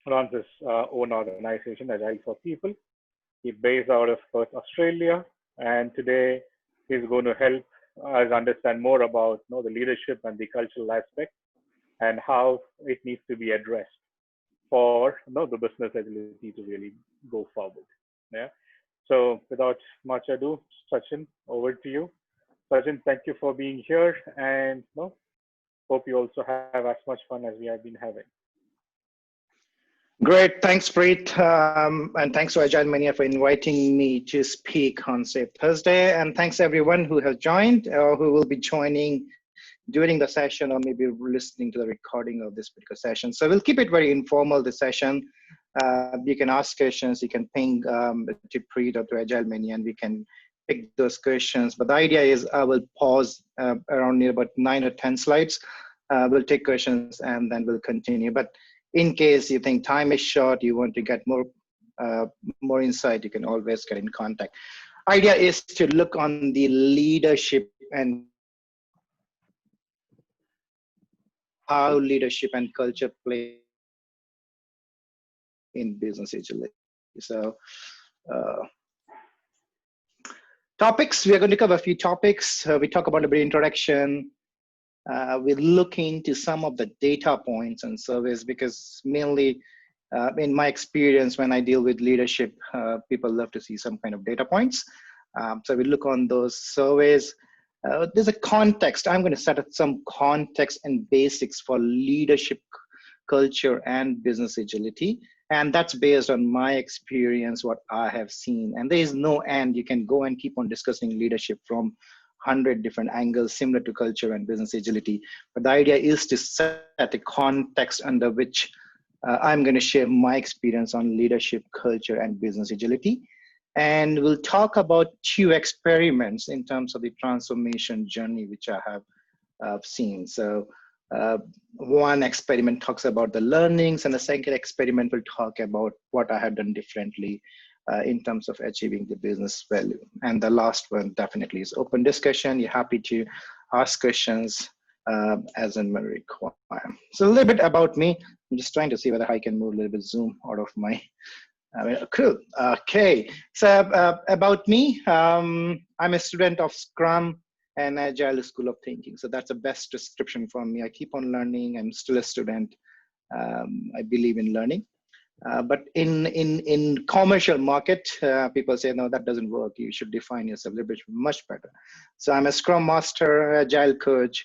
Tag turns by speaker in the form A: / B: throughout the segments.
A: runs his own organization, Agile for People. He's based out of Perth, Australia, and today he's going to help us understand more about the leadership and the cultural aspect and how it needs to be addressed for the business agility to really go forward. Yeah. So without much ado, Sachin, over to you. Sachin, thank you for being here, and hope you also have as much fun as we have been having.
B: Great, thanks, Preet, and thanks to Agilemania for inviting me to speak on Safe Thursday, and thanks everyone who has joined or who will be joining during the session or maybe listening to the recording of this particular session. So we'll keep it very informal, this session. You can ask questions, you can ping to Preet or to Agilemania, and we can pick those questions. But the idea is I will pause around near about 9 or 10 slides. We'll take questions and then we'll continue. But in case you think time is short, you want to get more insight, you can always get in contact. Idea is to look on the leadership and how leadership and culture play in business agility. So topics, we are going to cover a few topics. We talk about a bit introduction. We look into some of the data points and surveys, because mainly in my experience, when I deal with leadership, people love to see some kind of data points. So we look on those surveys. There's a context. I'm going to set up some context and basics for leadership, culture, and business agility. And that's based on my experience, what I have seen. And there is no end. You can go and keep on discussing leadership from 100 different angles similar to culture and business agility. But the idea is to set a context under which I'm going to share my experience on leadership, culture, and business agility. And we'll talk about 2 experiments in terms of the transformation journey, which I have seen. So one experiment talks about the learnings, and the second experiment will talk about what I have done differently in terms of achieving the business value. And the last one definitely is open discussion. You're happy to ask questions as and when required. So a little bit about me. I'm just trying to see whether I can move a little bit zoom out of my, cool. Okay, so about me, I'm a student of Scrum and Agile School of Thinking. So that's the best description for me. I keep on learning. I'm still a student. I believe in learning. But in commercial market, people say, no, that doesn't work. You should define yourself a little bit much better. So I'm a Scrum Master, Agile coach,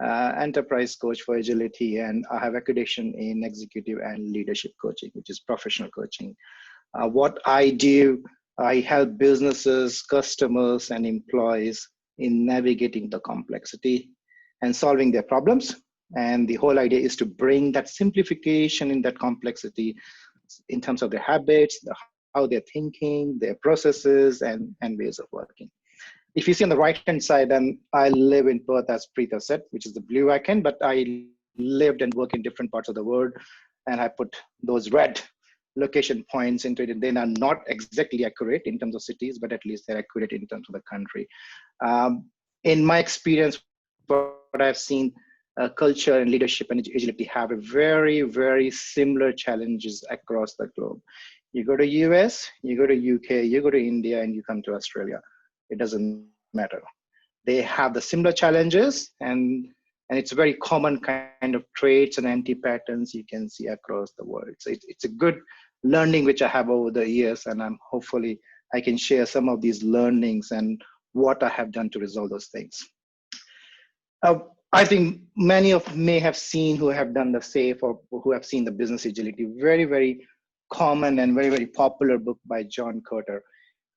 B: enterprise coach for agility, and I have accreditation in executive and leadership coaching, which is professional coaching. What I do, I help businesses, customers, and employees in navigating the complexity and solving their problems. And the whole idea is to bring that simplification in that complexity in terms of their habits, how they're thinking, their processes, and ways of working. If you see on the right-hand side, then I live in Perth, as Preeta said, which is the blue icon, but I lived and worked in different parts of the world, and I put those red location points into it. They are not exactly accurate in terms of cities, but at least they're accurate in terms of the country. In my experience, what I've seen, culture and leadership and agility have a very, very similar challenges across the globe. You go to US, you go to UK, you go to India, and you come to Australia. It doesn't matter. They have the similar challenges, and it's a very common kind of traits and anti-patterns you can see across the world. So it's a good learning which I have over the years, and I'm hopefully I can share some of these learnings and what I have done to resolve those things. I think many of may have seen who have done the SAFE or who have seen the business agility, very, very common and very, very popular book by John Carter,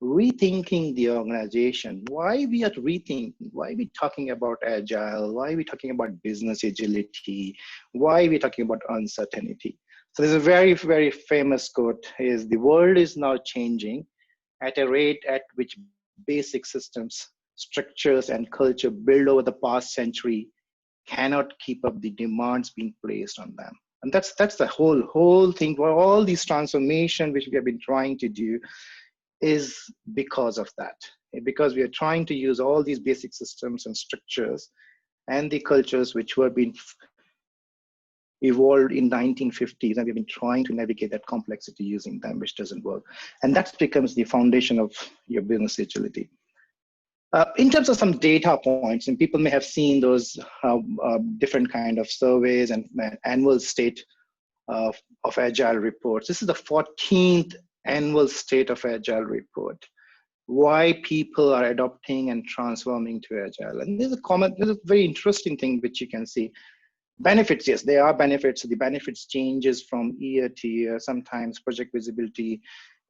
B: Rethinking the Organization. Why we are rethinking? Why are we talking about agile? Why are we talking about business agility? Why are we talking about uncertainty? So there's a very, very famous quote is, the world is now changing at a rate at which basic systems, structures, and culture built over the past century cannot keep up the demands being placed on them. And that's the whole thing. For all these transformation which we have been trying to do is because of that. Because we are trying to use all these basic systems and structures and the cultures which were being evolved in 1950s, and we've been trying to navigate that complexity using them, which doesn't work. And that becomes the foundation of your business agility. In terms of some data points, and people may have seen those different kind of surveys and annual state of Agile reports. This is the 14th annual state of Agile report. Why people are adopting and transforming to Agile. And there's a very interesting thing which you can see. Benefits, yes, there are benefits. The benefits changes from year to year. Sometimes project visibility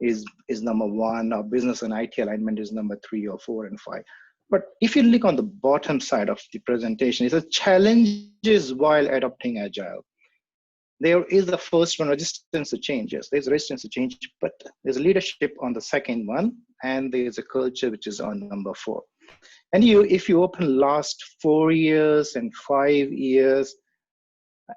B: is number 1, or business and IT alignment is number 3 or 4 and 5. But if you look on the bottom side of the presentation, it says challenges while adopting Agile. There is the first one, resistance to change. Yes, there's resistance to change, but there's leadership on the second one, and there's a culture which is on number 4. And if you open last 4 years and 5 years,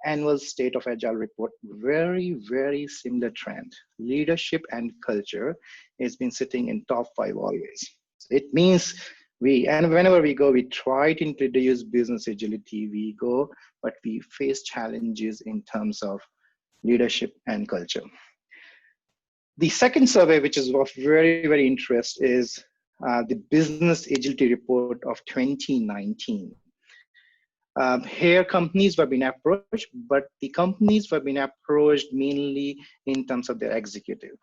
B: annual state of Agile report, very, very similar trend. Leadership and culture has been sitting in top 5 always. It means whenever we go, we try to introduce business agility, we go, but we face challenges in terms of leadership and culture. The second survey, which is of very, very interest, is the Business Agility Report of 2019. Here companies were being approached, but the companies were being approached mainly in terms of their executive.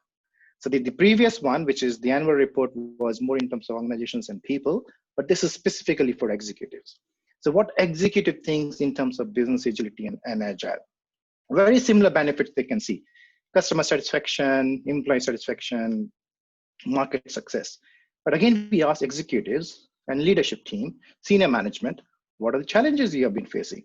B: So the previous one, which is the annual report, was more in terms of organizations and people, but this is specifically for executives. So what executive thinks in terms of business agility and Agile? Very similar benefits they can see. Customer satisfaction, employee satisfaction, market success. But again, we ask executives and leadership team, senior management, what are the challenges you have been facing?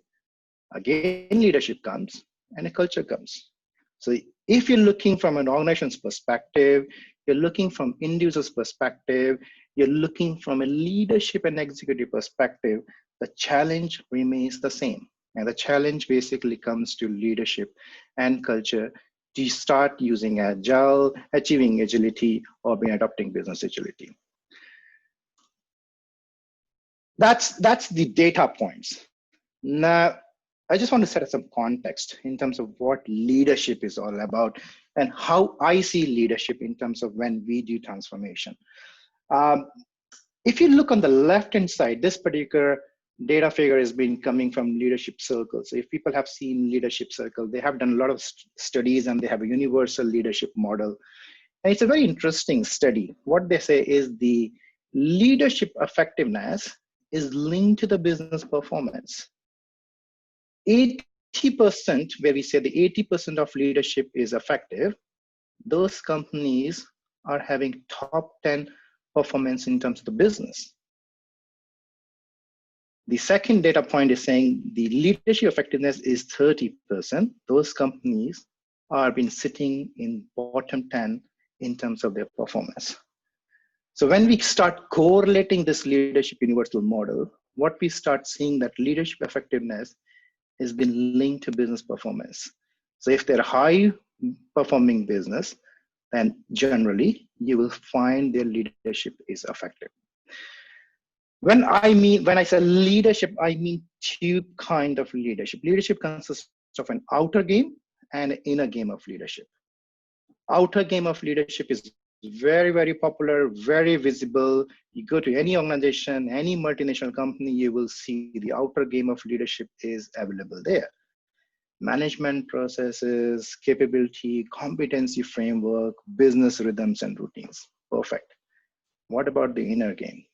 B: Again, leadership comes and a culture comes. So if you're looking from an organization's perspective, you're looking from individual's perspective, you're looking from a leadership and executive perspective, the challenge remains the same. And the challenge basically comes to leadership and culture to start using Agile, achieving agility, or being adopting business agility. That's the data points. Now, I just want to set some context in terms of what leadership is all about and how I see leadership in terms of when we do transformation. If you look on the left-hand side, this particular data figure has been coming from leadership circles. So if people have seen leadership circle, they have done a lot of studies and they have a universal leadership model. And it's a very interesting study. What they say is the leadership effectiveness is linked to the business performance. 80%, where we say the 80% of leadership is effective, those companies are having top 10 performance in terms of the business. The second data point is saying the leadership effectiveness is 30%. Those companies are been sitting in bottom 10 in terms of their performance. So when we start correlating this leadership universal model, what we start seeing that leadership effectiveness has been linked to business performance. So if they're high performing business, then generally you will find their leadership is effective. When I say leadership, I mean 2 kinds of leadership. Leadership consists of an outer game and an inner game of leadership. Outer game of leadership is very, very popular, very visible. You go to any organization, any multinational company, you will see the outer game of leadership is available there. Management processes, capability, competency framework, business rhythms and routines. Perfect. What about the inner game?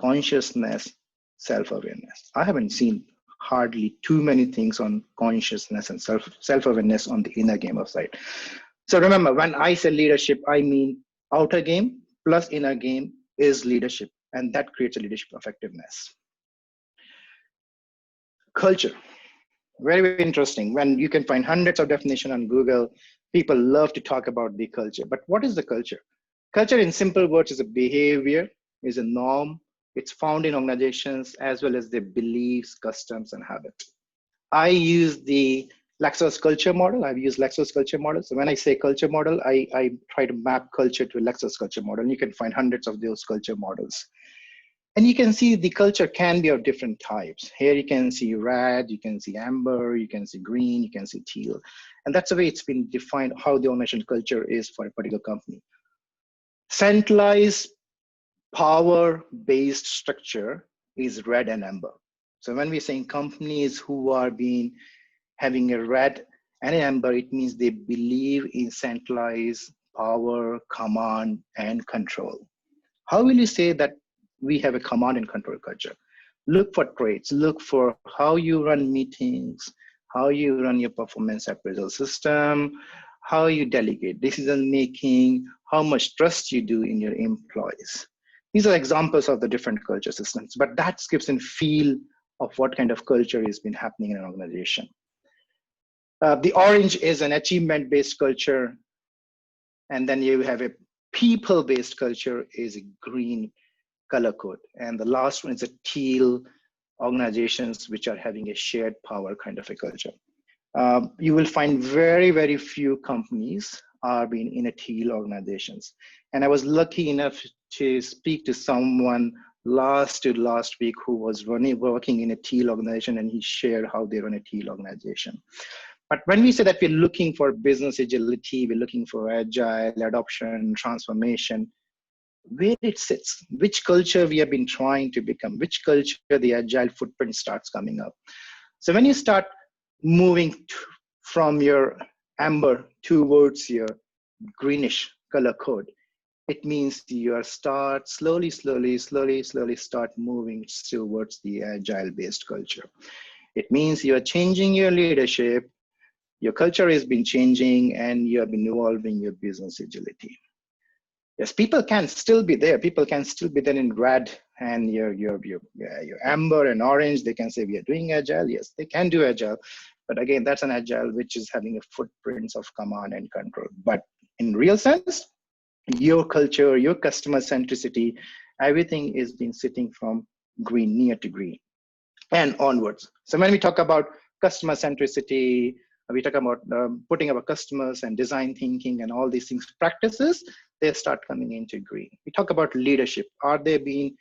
B: Consciousness, self-awareness. I haven't seen hardly too many things on consciousness and self-awareness on the inner game of side. So remember, when I say leadership, I mean outer game plus inner game is leadership, and that creates a leadership effectiveness. Culture, very, very interesting. When you can find hundreds of definitions on Google, people love to talk about the culture. But what is the culture? Culture in simple words is a behavior, is a norm. It's found in organizations as well as their beliefs, customs, and habits. I use the Lexos culture model. I've used Lexos culture model. So when I say culture model, I try to map culture to a Lexos culture model. And you can find hundreds of those culture models. And you can see the culture can be of different types. Here you can see red, you can see amber, you can see green, you can see teal. And that's the way it's been defined how the organizational culture is for a particular company. Centralized power-based structure is red and amber. So when we're saying companies who are being having a red and an amber, it means they believe in centralized power, command, and control. How will you say that we have a command and control culture? Look for traits, look for how you run meetings, how you run your performance appraisal system, how you delegate decision making, how much trust you do in your employees. These are examples of the different culture systems, but that gives a feel of what kind of culture has been happening in an organization. The orange is an achievement-based culture, and then you have a people-based culture is a green color code. And the last one is a teal, organizations which are having a shared power kind of a culture. You will find very, very few companies are being in a teal organizations. And I was lucky enough to speak to someone last week who was working in a teal organization, and he shared how they run a teal organization. But when we say that we're looking for business agility, we're looking for agile adoption, transformation, where it sits, which culture we have been trying to become, which culture the agile footprint starts coming up. So when you start moving from your amber towards your greenish color code, it means you are slowly start moving towards the agile based culture. It means you are changing your leadership, your culture has been changing, and you have been evolving your business agility. Yes, people can still be there. People can still be there in red and your amber and orange. They can say we are doing agile. Yes, they can do agile. But again, that's an agile which is having a footprints of command and control. But in real sense, your culture, your customer centricity, everything is being sitting from green, near to green and onwards. So when we talk about customer centricity, we talk about putting our customers and design thinking and all these things practices, they start coming into green. We talk about leadership. Are they being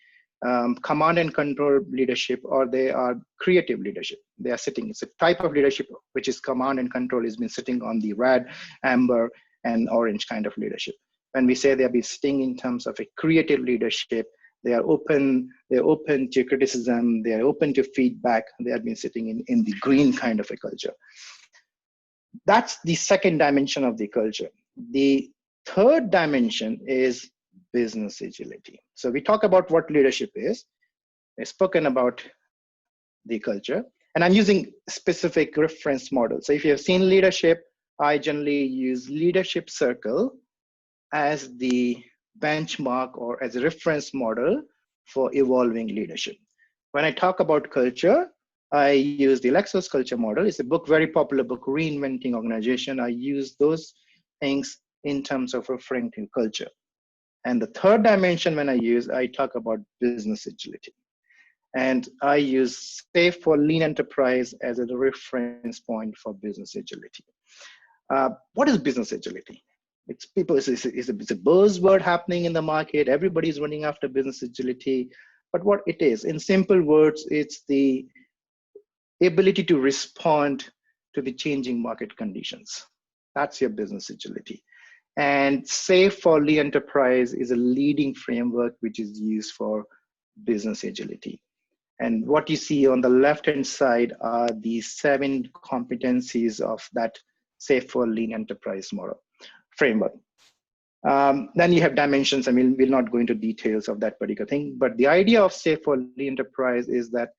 B: command and control leadership, or they are creative leadership? They are sitting, it's a type of leadership which is command and control has been sitting on the red, amber, and orange kind of leadership. When we say they'll be sitting in terms of a creative leadership, they are open, they're open to criticism, they are open to feedback, they have been sitting in the green kind of a culture. That's the second dimension of the culture. The third dimension is business agility. So we talk about what leadership is. I've spoken about the culture, and I'm using specific reference models. So if you have seen leadership, I generally use leadership circle as the benchmark or as a reference model for evolving leadership. When I talk about culture, I use the Lexos culture model. It's a book, very popular book, Reinventing Organization. I use those things in terms of referring to culture. And the third dimension when I talk about business agility. And I use SAFE for lean enterprise as a reference point for business agility. What is business agility? It's a buzzword happening in the market. Everybody's running after business agility. But what it is, in simple words, it's the ability to respond to the changing market conditions. That's your business agility. And SAFE for lean enterprise is a leading framework which is used for business agility. And what you see on the left-hand side are the 7 competencies of that SAFE for lean enterprise model framework. Then you have dimensions. I mean, we'll not go into details of that particular thing, but the idea of SAFE for lean enterprise is that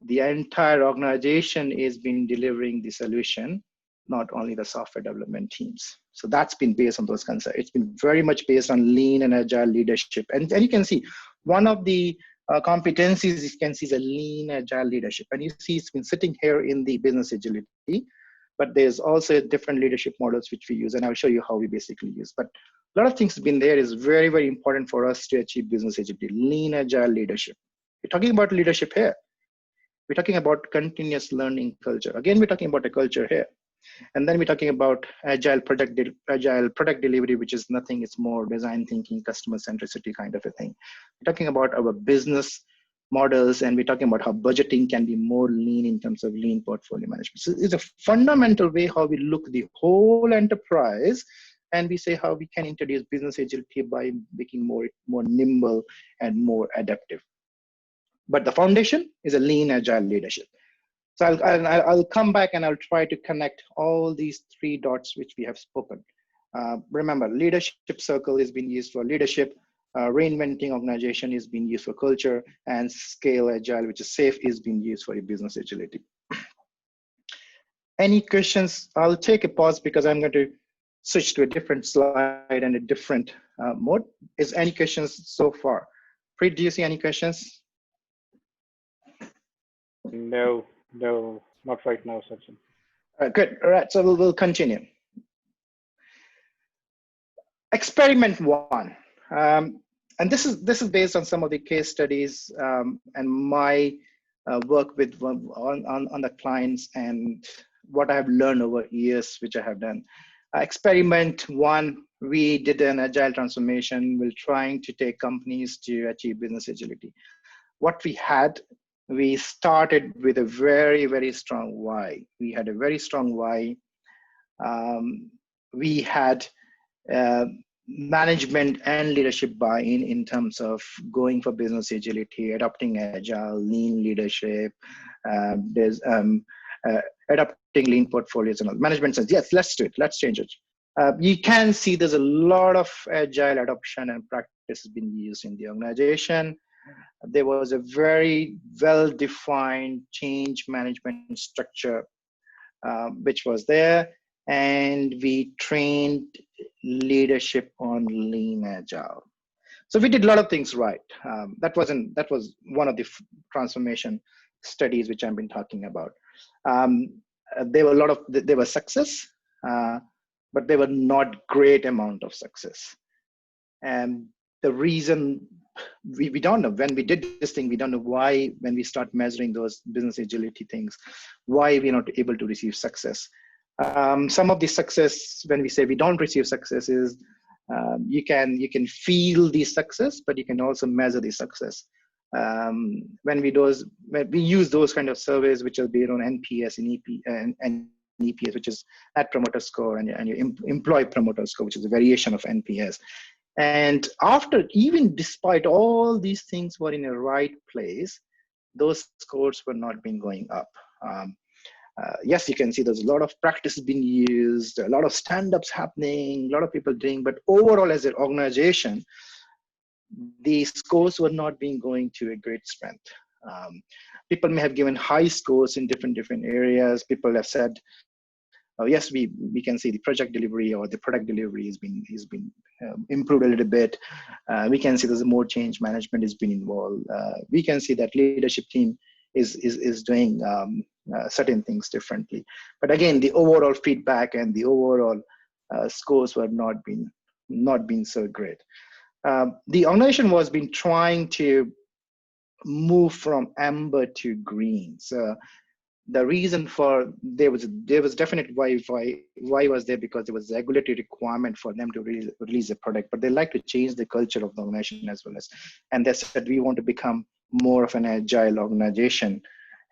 B: the entire organization is been delivering the solution, not only the software development teams. So that's been based on those concepts. It's been very much based on lean and agile leadership. And you can see one of the competencies you can see is a lean agile leadership. And you see it's been sitting here in the business agility, but there's also different leadership models which we use, and I'll show you how we basically use. But a lot of things have been there is very, very important for us to achieve business agility, lean agile leadership. We're talking about leadership here. We're talking about continuous learning culture. Again, we're talking about a culture here. And then we're talking about agile product delivery, which is nothing, it's more design thinking, customer centricity kind of a thing. We're talking about our business models, and we're talking about how budgeting can be more lean in terms of lean portfolio management. So it's a fundamental way how we look the whole enterprise, and we say how we can introduce business agility by making more nimble and more adaptive. But the foundation is a lean agile leadership. So I'll come back and I'll try to connect all these three dots which we have spoken. Remember, leadership circle is being used for leadership, reinventing organization is being used for culture, and scale agile, which is safe, is being used for business agility. Any questions? I'll take a pause because I'm going to switch to a different slide and a different mode. Is any questions so far? Preet, do you see any questions?
A: No, not right now, Sachin.
B: Good. All right. So we'll continue. Experiment one, and this is based on some of the case studies and my work with on the clients and what I have learned over years, which I have done. Experiment one, we did an agile transformation. We're trying to take companies to achieve business agility. What we started with a very, very strong why. We had a very strong why. We had management and leadership buy-in in terms of going for business agility, adopting agile, lean leadership. There's adopting lean portfolios and all. Management says, yes, let's do it. Let's change it. You can see there's a lot of agile adoption and practices being used in the organization. There was a very well-defined change management structure which was there, and we trained leadership on lean agile. So we did a lot of things right. That was one of the transformation studies which I've been talking about. There were success, but there were not great amount of success. And the reason we don't know, when we did this thing, we don't know why, when we start measuring those business agility things, why we're not able to receive success. Some of the success, when we say we don't receive success, is you can feel the success, but you can also measure the success. When we use those kind of surveys, which are based on NPS and EPS, which is Net Promoter Score, and your Employee Promoter Score, which is a variation of NPS. And even despite all these things were in the right place, those scores were not been going up. Yes, you can see there's a lot of practice being used, a lot of stand-ups happening, a lot of people doing, but overall as an organization, the scores were not being going to a great strength. People may have given high scores in different areas. People have said, oh, yes, we can see the project delivery or the product delivery has been improved a little bit. We can see there's more change management has been involved. We can see that leadership team is doing certain things differently. But again, the overall feedback and the overall scores were not been so great. The organization was been trying to move from amber to green. So the reason for there was definite why was there, because there was a regulatory requirement for them to release a product, but they like to change the culture of the organization as well as, and they said we want to become more of an agile organization,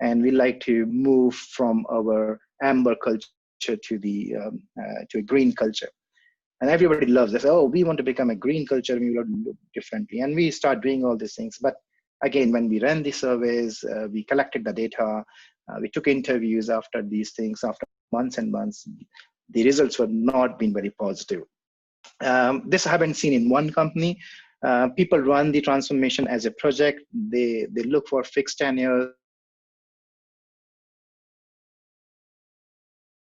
B: and we like to move from our amber culture to a green culture. And everybody loves this. Oh, we want to become a green culture. We want to look differently, and we start doing all these things. But again, when we ran the surveys, we collected the data. We took interviews after these things, after months and months, the results were not been very positive. This I haven't seen in one company. People run the transformation as a project. They look for fixed tenure,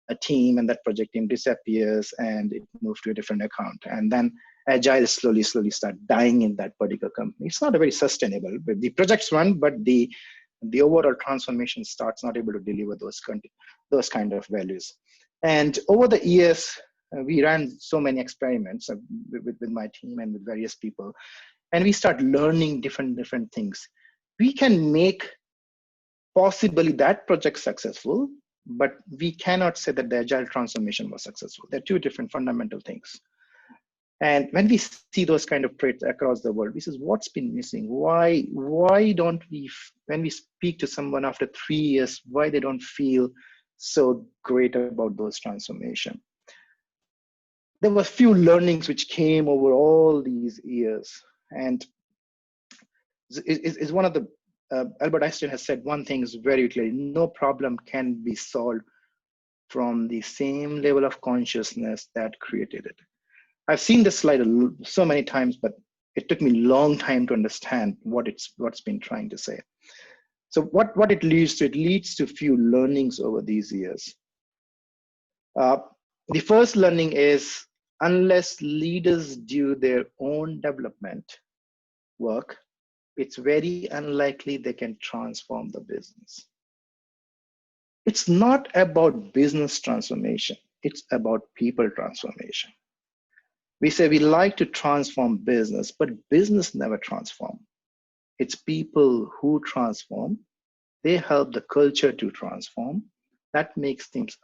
B: a team, and that project team disappears and it moves to a different account. And then Agile slowly start dying in that particular company. It's not a very sustainable, but the projects run, but the overall transformation starts not able to deliver those kind of values. And over the years, we ran so many experiments with my team and with various people, and we start learning different things. We can make possibly that project successful, but we cannot say that the agile transformation was successful. They're two different fundamental things. And when we see those kind of traits across the world, we say, what's been missing? Why don't we, when we speak to someone after 3 years, why they don't feel so great about those transformation? There were few learnings which came over all these years. And is one of the, Albert Einstein has said one thing is very clear: no problem can be solved from the same level of consciousness that created it. I've seen this slide so many times, but it took me a long time to understand what's been trying to say. So what it leads to a few learnings over these years. The first learning is, unless leaders do their own development work, it's very unlikely they can transform the business. It's not about business transformation, it's about people transformation. We say we like to transform business, but business never transforms. It's people who transform. They help the culture to transform. That makes things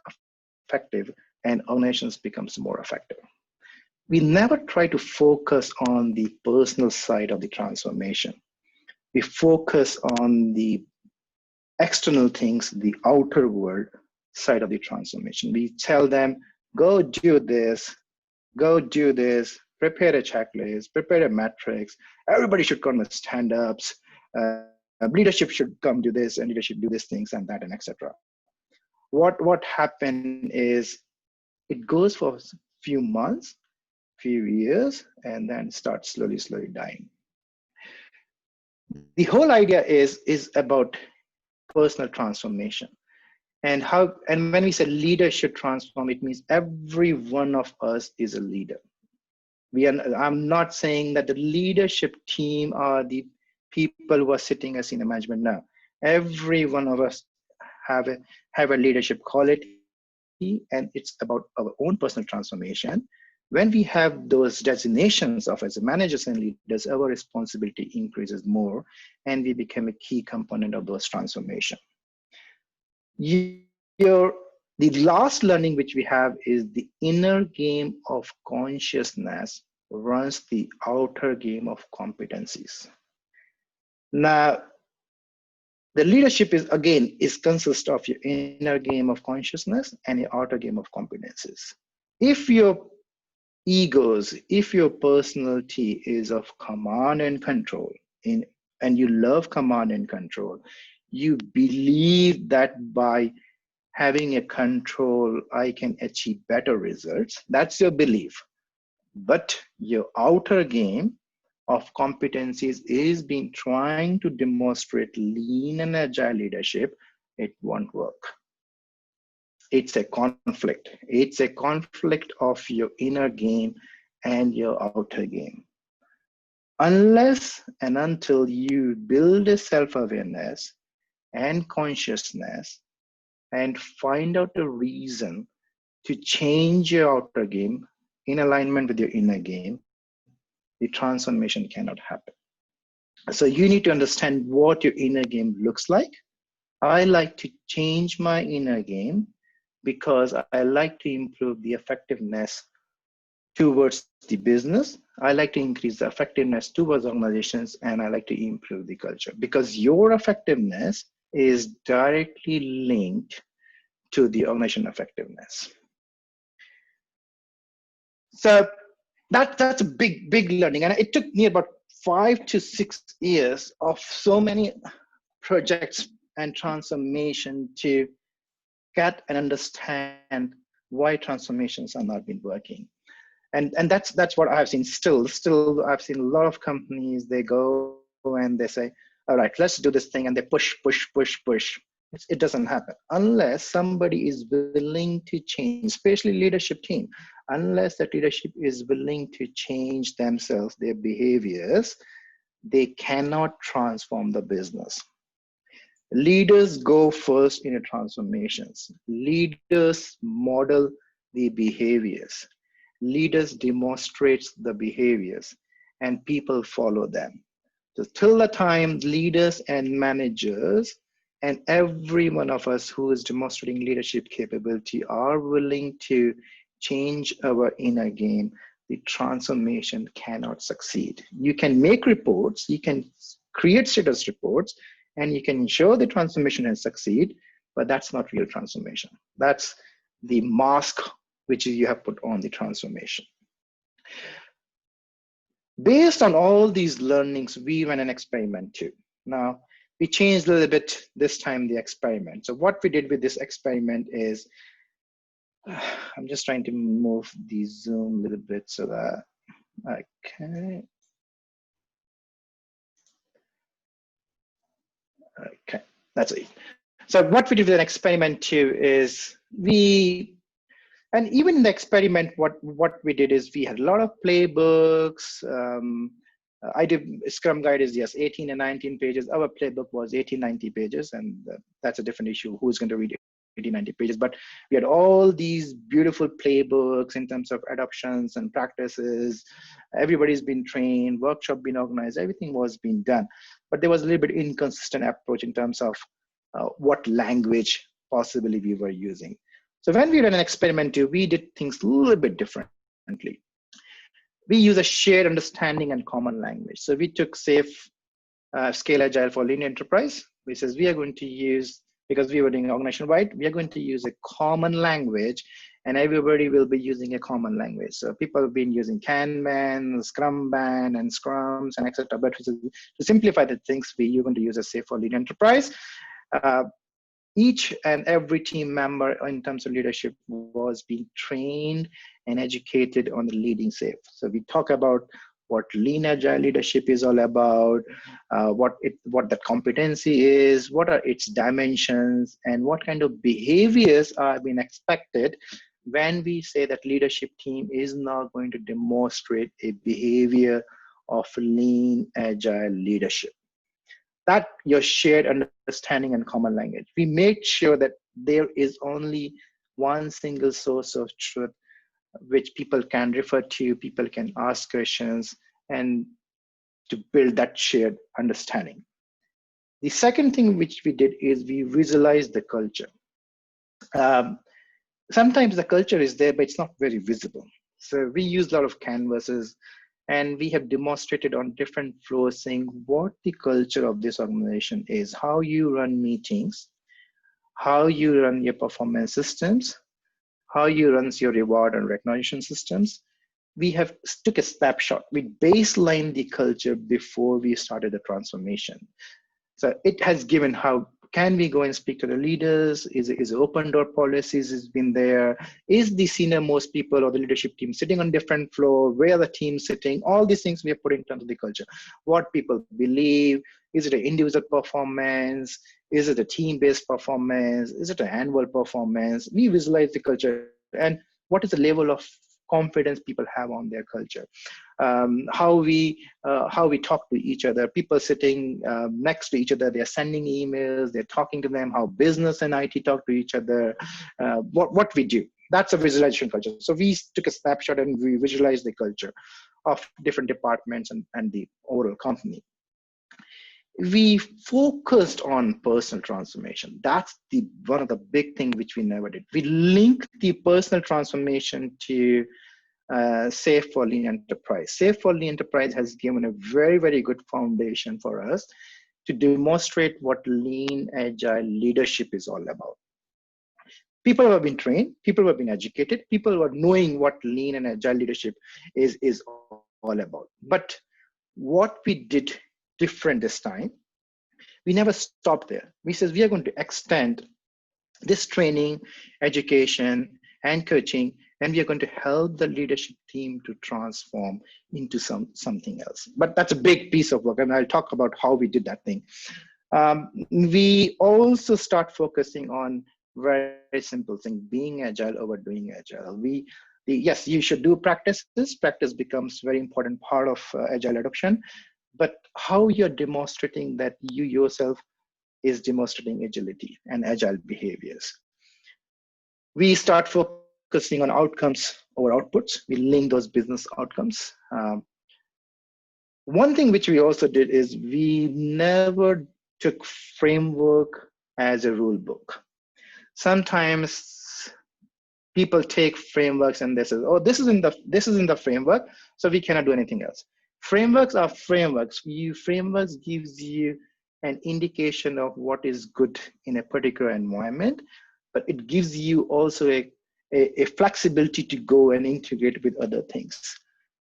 B: effective and organizations becomes more effective. We never try to focus on the personal side of the transformation. We focus on the external things, the outer world side of the transformation. We tell them, go do this, prepare a checklist, prepare a metrics. Everybody should come with stand-ups. Leadership should come do this, and leadership do these things and that, and etc. What happened is it goes for a few months, few years, and then starts slowly dying. The whole idea is about personal transformation. And when we say leaders should transform, it means every one of us is a leader. I'm not saying that the leadership team are the people who are sitting as senior management now. Every one of us have a leadership quality, and it's about our own personal transformation. When we have those designations of as managers and leaders, our responsibility increases more, and we become a key component of those transformation. The last learning which we have is the inner game of consciousness runs the outer game of competencies. Now, the leadership consists of your inner game of consciousness and your outer game of competencies. If your egos, if your personality is of command and control, and you love command and control, you believe that by having a control, I can achieve better results. That's your belief. But your outer game of competencies is being trying to demonstrate lean and agile leadership. It won't work. It's a conflict. It's a conflict of your inner game and your outer game. Unless and until you build a self-awareness and consciousness and find out a reason to change your outer game in alignment with your inner game, the transformation cannot happen. So you need to understand what your inner game looks like. I like to change my inner game because I like to improve the effectiveness towards the business. I like to increase the effectiveness towards organizations, and I like to improve the culture, because your effectiveness is directly linked to the organization effectiveness. So that's a big learning. And it took me about 5 to 6 years of so many projects and transformation to get and understand why transformations are not been working. And that's what I've seen. Still I've seen a lot of companies, they go and they say, all right, let's do this thing, and they push. It doesn't happen unless somebody is willing to change, especially leadership team. Unless that leadership is willing to change themselves, their behaviors, they cannot transform the business. Leaders go first in transformations. Leaders model the behaviors. Leaders demonstrate the behaviors, and people follow them. So till the time leaders and managers and every one of us who is demonstrating leadership capability are willing to change our inner game, the transformation cannot succeed. You can make reports, you can create status reports, and you can ensure the transformation has succeed, but that's not real transformation. That's the mask which you have put on the transformation. Based on all these learnings, we ran an experiment too. Now, we changed a little bit this time the experiment. So what we did with this experiment is, I'm just trying to move the zoom a little bit so that, okay. Okay, that's it. So what we did with an experiment too is and even in the experiment, what we did is we had a lot of playbooks. I did Scrum Guide is, yes, 18 and 19 pages. Our playbook was 80, 90 pages, and that's a different issue. Who's going to read 80, 90 pages? But we had all these beautiful playbooks in terms of adoptions and practices. Everybody's been trained, workshop been organized, everything was being done. But there was a little bit inconsistent approach in terms of what language possibly we were using. So when we ran an experiment too, we did things a little bit differently. We use a shared understanding and common language. So we took SAFe, Scale Agile for Lean Enterprise, which says we are going to use, because we were doing organization-wide, we are going to use a common language, and everybody will be using a common language. So people have been using Kanban, Scrumban, and Scrums, and etc. But to simplify the things, you're going to use a SAFe for Lean Enterprise. Each and every team member in terms of leadership was being trained and educated on the leading SAFe. So we talk about what lean agile leadership is all about, what that competency is, what are its dimensions, and what kind of behaviors are being expected when we say that leadership team is now going to demonstrate a behavior of lean agile leadership. That your shared understanding and common language. We made sure that there is only one single source of truth which people can refer to, people can ask questions, and to build that shared understanding. The second thing which we did is we visualized the culture. Sometimes the culture is there, but it's not very visible. So we use a lot of canvases, and we have demonstrated on different floors saying what the culture of this organization is, how you run meetings, how you run your performance systems, how you run your reward and recognition systems. We have took a snapshot. We baselined the culture before we started the transformation. So it has given how can we go and speak to the leaders? Is open door policies has been there? Is the senior most people or the leadership team sitting on different floor? Where are the teams sitting? All these things we have put in terms of the culture. What people believe? Is it an individual performance? Is it a team-based performance? Is it an annual performance? We visualize the culture and what is the level of confidence people have on their culture, how we talk to each other, people sitting next to each other, they're sending emails, they're talking to them, how business and IT talk to each other, what we do. That's a visualization culture. So we took a snapshot and we visualized the culture of different departments and the overall company. We focused on personal transformation. That's one of the big things which we never did. We linked the personal transformation to SAFe for Lean Enterprise. SAFe for Lean Enterprise has given a very, very good foundation for us to demonstrate what lean agile leadership is all about. People who have been trained, people who have been educated, people who are knowing what lean and agile leadership is all about. But what we did different this time, we never stopped there. We said we are going to extend this training, education, and coaching, and we are going to help the leadership team to transform into something else. But that's a big piece of work, and I'll talk about how we did that thing. We also start focusing on very simple thing, being agile over doing agile. Yes, you should do practices. Practice becomes very important part of agile adoption, but how you're demonstrating that you yourself is demonstrating agility and agile behaviors. We start focusing on outcomes over outputs. We link those business outcomes. One thing which we also did is we never took framework as a rule book. Sometimes people take frameworks and they say, oh, this is in the framework, so we cannot do anything else. Frameworks are frameworks. Frameworks gives you an indication of what is good in a particular environment, but it gives you also a flexibility to go and integrate with other things.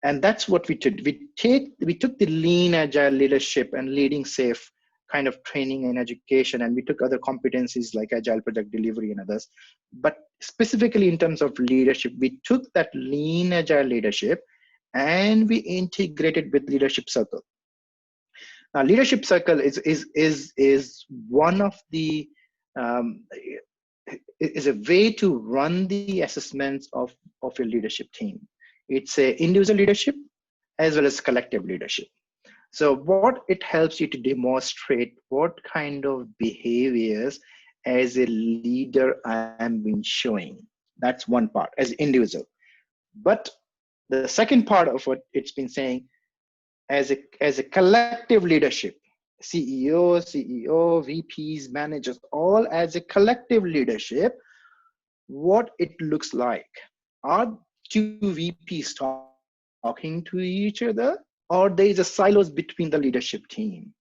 B: And that's what we did. We took the lean agile leadership and leading safe kind of training and education, and we took other competencies like agile project delivery and others. But specifically in terms of leadership, we took that lean agile leadership and we integrated with leadership circle. Now, leadership circle is one of the is a way to run the assessments of your leadership team. It's a individual leadership as well as collective leadership. So what it helps you to demonstrate what kind of behaviors as a leader I am been showing. That's one part as individual. But the second part of what it's been saying, as a collective leadership, CEO, VPs, managers, all as a collective leadership, what it looks like. Are two VPs talking to each other, or there is a silos between the leadership team?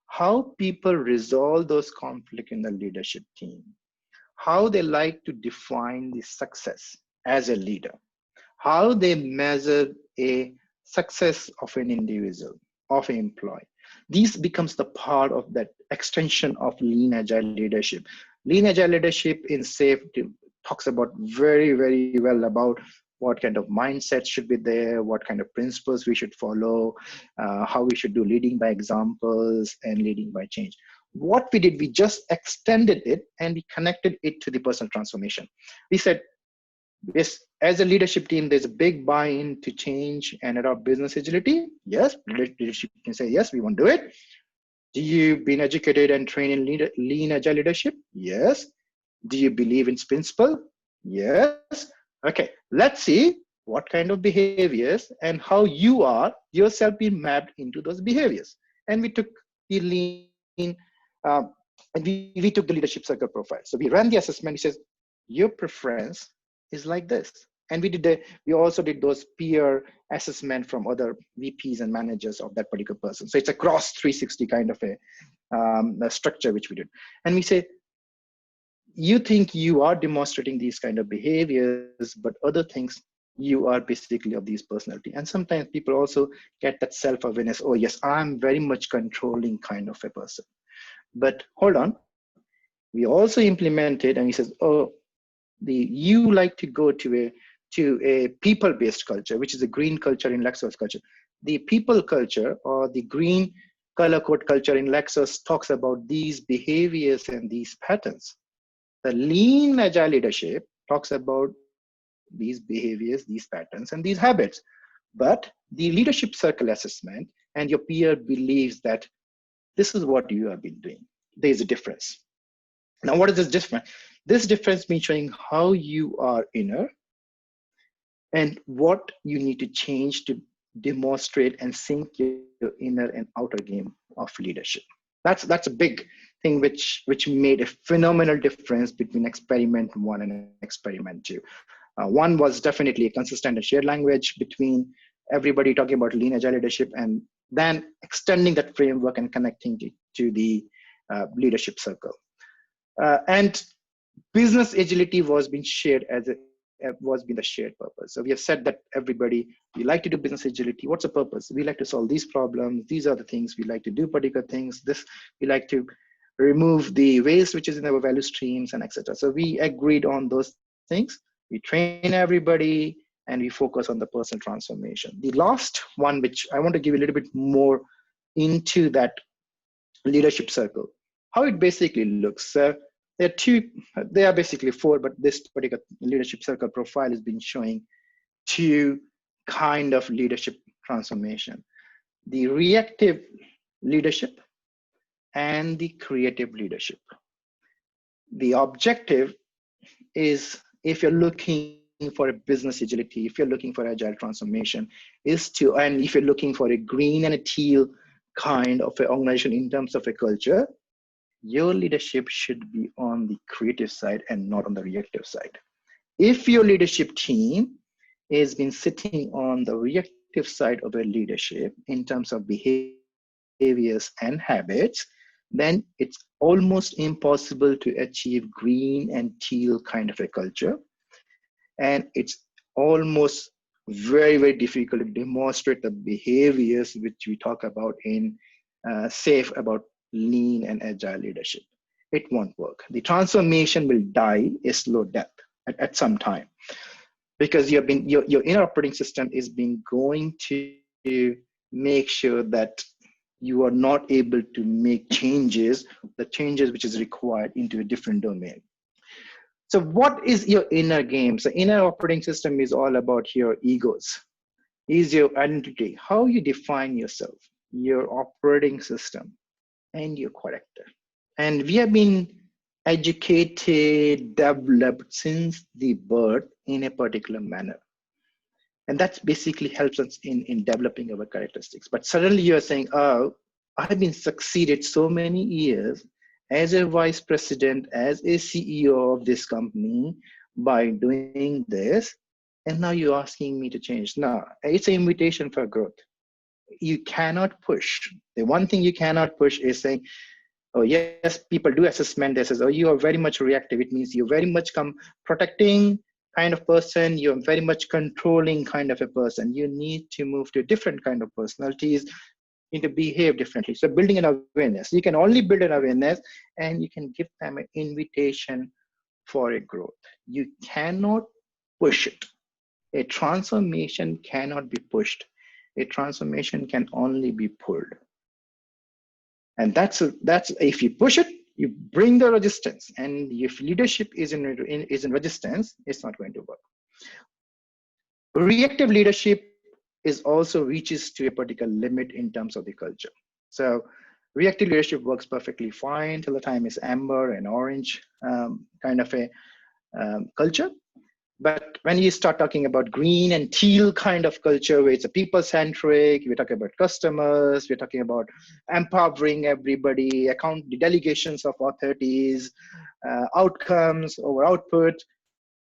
B: How people resolve those conflicts in the leadership team, how they like to define the success as a leader, how they measure a success of an individual, of an employee. These becomes the part of that extension of lean agile leadership. Lean agile leadership in safety talks about very, very well about what kind of mindset should be there, what kind of principles we should follow, how we should do leading by examples and leading by change. What we did, we just extended it and we connected it to the personal transformation. We said, yes, as a leadership team, there's a big buy-in to change and adopt business agility. Yes, leadership can say, yes, we want to do it. Do you been educated and trained in lean agile leadership? Yes. Do you believe in its principle? Yes. Okay, let's see what kind of behaviors and how you are yourself being mapped into those behaviors. And we took the lean, and we took the leadership circle profile. So we ran the assessment. It says, your preference is like this. And we also did those peer assessment from other VPs and managers of that particular person. So it's a cross 360 kind of a structure which we did. And we say, you think you are demonstrating these kind of behaviors, but other things, you are basically of these personality. And sometimes people also get that self-awareness. Oh yes, I'm very much controlling kind of a person. But hold on, we also implemented, and he says, oh, you like to go to a people-based culture, which is a green culture in Lexus culture. The people culture or the green color code culture in Lexus talks about these behaviors and these patterns. The lean agile leadership talks about these behaviors, these patterns, and these habits. But the leadership circle assessment and your peer believes that this is what you have been doing. There is a difference. Now, what is this difference? This difference means showing how you are inner and what you need to change to demonstrate and sync your inner and outer game of leadership. That's a big thing which made a phenomenal difference between experiment 1 and experiment 2. One was definitely a consistent and shared language between everybody talking about lean agile leadership, and then extending that framework and connecting it to the leadership circle. And business agility was being shared was being the shared purpose. So we have said that everybody, we like to do business agility. What's the purpose? We like to solve these problems. These are the things we like to do, particular things. We like to remove the waste which is in our value streams and etc. So we agreed on those things. We train everybody and we focus on the personal transformation. The last one, which I want to give a little bit more into that leadership circle, how it basically looks. There are basically 4, but this particular leadership circle profile has been showing 2 kind of leadership transformation: the reactive leadership and the creative leadership. The objective is, if you're looking for a business agility, if you're looking for agile transformation, and if you're looking for a green and a teal kind of an organization in terms of a culture, your leadership should be on the creative side and not on the reactive side. If your leadership team has been sitting on the reactive side of your leadership in terms of behaviors and habits, then it's almost impossible to achieve green and teal kind of a culture. And it's almost very difficult to demonstrate the behaviors which we talk about in safe about lean and agile leadership. It won't work. The transformation will die a slow death at some time, because your inner operating system is been going to make sure that you are not able to make the changes which is required into a different domain. So what is your inner game? So inner operating system is all about your egos, is your identity, how you define yourself, your operating system, and your character. And we have been educated, developed since the birth in a particular manner. And that basically helps us in developing our characteristics. But suddenly you're saying, oh, I've been succeeded so many years as a vice president, as a CEO of this company by doing this. And now you're asking me to change. No, it's an invitation for growth. You cannot push. The one thing you cannot push is saying, oh yes, people do assessment. They says, oh, you are very much reactive. It means you're very much protecting kind of person. You're very much controlling kind of a person. You need to move to different kind of personalities. You need to behave differently. So building an awareness, you can only build an awareness, and you can give them an invitation for a growth. You cannot push it. A transformation cannot be pushed. A transformation can only be pulled. And that's if you push it, you bring the resistance. And if leadership is in resistance, it's not going to work. Reactive leadership is also reaches to a particular limit in terms of the culture. So reactive leadership works perfectly fine till the time is amber and orange kind of a culture. But when you start talking about green and teal kind of culture, where it's a people-centric, we're talking about customers, we're talking about empowering everybody, the delegations of authorities, outcomes over output,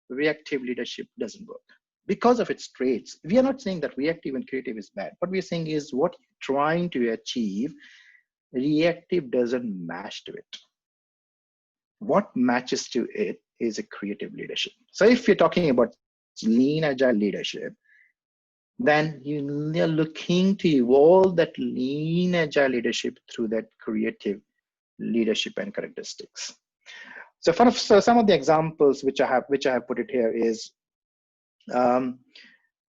B: reactive leadership doesn't work because of its traits. We are not saying that reactive and creative is bad. What we're saying is what you're trying to achieve, reactive doesn't match to it. What matches to it is a creative leadership. So if you're talking about lean agile leadership, then you're looking to evolve that lean agile leadership through that creative leadership and characteristics. So some of the examples which I have put it here is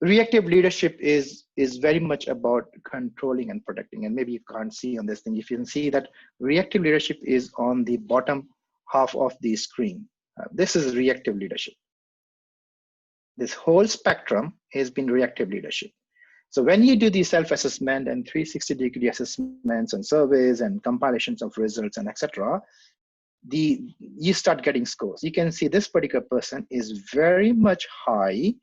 B: reactive leadership is very much about controlling and protecting. And maybe you can't see on this thing. If you can see that reactive leadership is on the bottom half of the screen. This is reactive leadership. This whole spectrum has been reactive leadership. So when you do the self-assessment and 360-degree assessments and surveys and compilations of results and etc., you start getting scores. You can see this particular person is very much high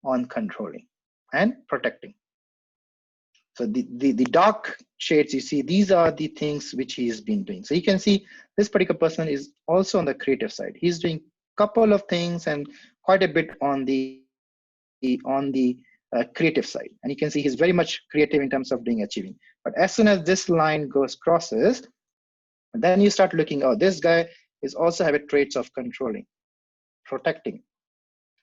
B: on controlling and protecting. So the dark shades you see, these are the things which he has been doing. So you can see this particular person is also on the creative side. He's doing a couple of things and quite a bit on the creative side. And you can see he's very much creative in terms of achieving. But as soon as this line crosses, then you start looking, oh, this guy is also having traits of controlling, protecting,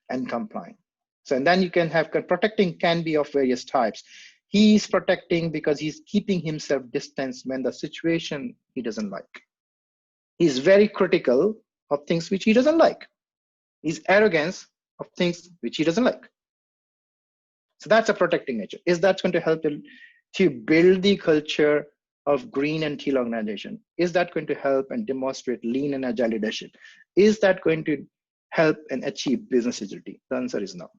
B: and complying. So and then you can have protecting can be of various types. He's protecting because he's keeping himself distanced when the situation he doesn't like. He's very critical of things which he doesn't like. He's arrogance of things which he doesn't like. So that's a protecting nature. Is that going to help to build the culture of green and teal organization? Is that going to help and demonstrate lean and agile leadership? Is that going to help and achieve business agility? The answer is no.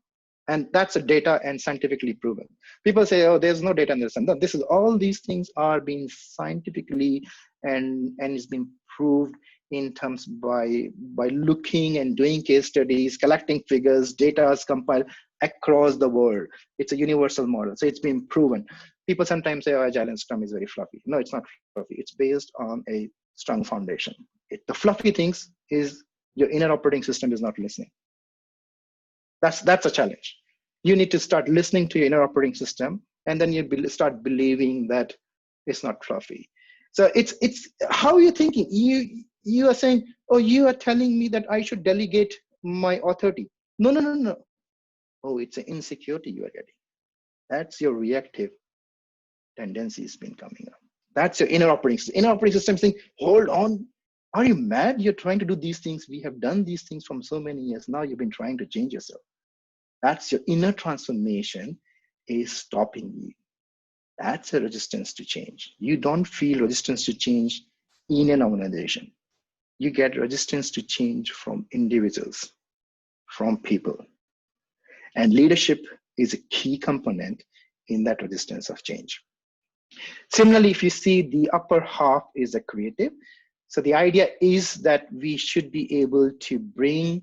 B: And that's a data and scientifically proven. People say, oh, there's no data in this. And this is all these things are being scientifically and it's been proved in terms by looking and doing case studies, collecting figures, data is compiled across the world. It's a universal model. So it's been proven. People sometimes say, oh, Agile and Scrum is very fluffy. No, it's not fluffy. It's based on a strong foundation. The fluffy things is your inner operating system is not listening. That's a challenge. You need to start listening to your inner operating system, and then you start believing that it's not fluffy. So it's how you're thinking. You are saying, oh, you are telling me that I should delegate my authority. No. Oh, it's an insecurity you are getting. That's your reactive tendencies been coming up. That's your inner operating system. Inner operating system saying, hold on, are you mad? You're trying to do these things. We have done these things from so many years. Now you've been trying to change yourself. That's your inner transformation is stopping you. That's a resistance to change. You don't feel resistance to change in an organization. You get resistance to change from individuals, from people. And leadership is a key component in that resistance of change. Similarly, if you see the upper half is a creative. So the idea is that we should be able to